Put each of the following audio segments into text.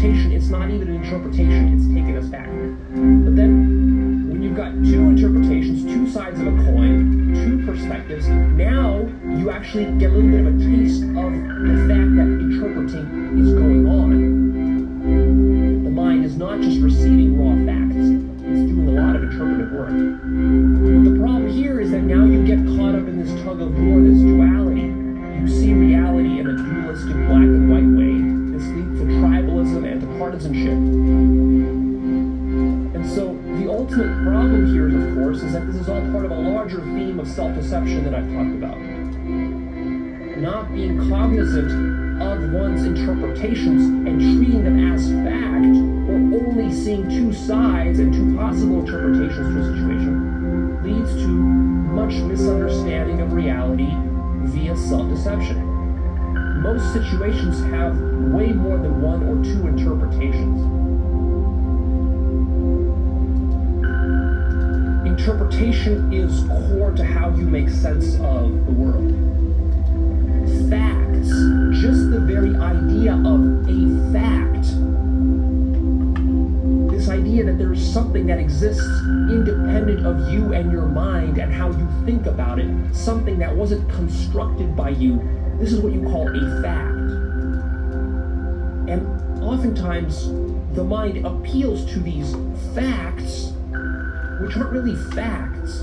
interpretation, it's not even an interpretation, it's taking us back. But then, when you've got two interpretations, two sides of a coin, two perspectives, now you actually get a little bit of a taste of the fact that interpreting is going on. The mind is not just receiving raw facts, it's doing a lot of interpretive work. But the problem here is that now you get caught up in this tug of war, this duality. You see reality in a dualistic black and white way. This leads to tribalism and to partisanship. And so the ultimate problem here, of course, is that this is all part of a larger theme of self-deception that I've talked about. Not being cognizant of one's interpretations and treating them as fact, or only seeing two sides and two possible interpretations to a situation, leads to much misunderstanding of reality via self-deception. Most situations have way more than one or two interpretations. Interpretation is core to how you make sense of the world. Facts, just the very idea of a fact, this idea that there is something that exists independent of you and your mind and how you think about it, something that wasn't constructed by you, this is what you call a fact. And oftentimes, the mind appeals to these facts, which aren't really facts.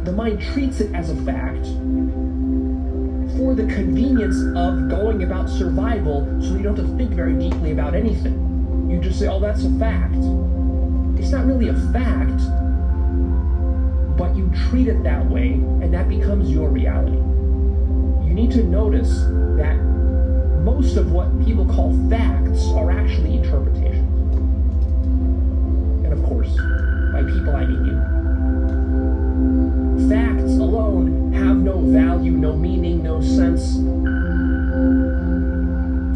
The mind treats it as a fact for the convenience of going about survival, so you don't have to think very deeply about anything. You just say, oh, that's a fact. It's not really a fact, but you treat it that way, and that becomes your reality. You need to notice that most of what people call facts are actually interpretations. And of course, by people I mean you. Facts alone have no value, no meaning, no sense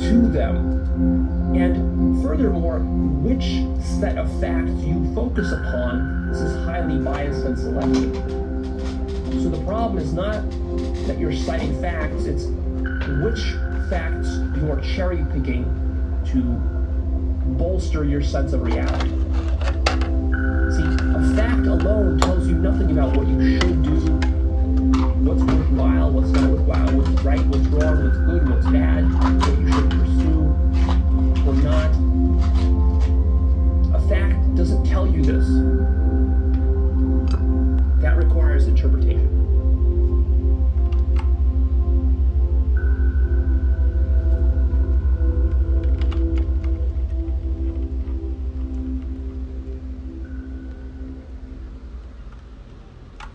to them. And furthermore, which set of facts you focus upon, this is highly biased and selective. So the problem is not that you're citing facts, it's which facts you are cherry picking to bolster your sense of reality. See, a fact alone tells you nothing about what you should do, what's worthwhile, what's not worthwhile, what's right, what's wrong, what's good, what's bad, what you should pursue or not.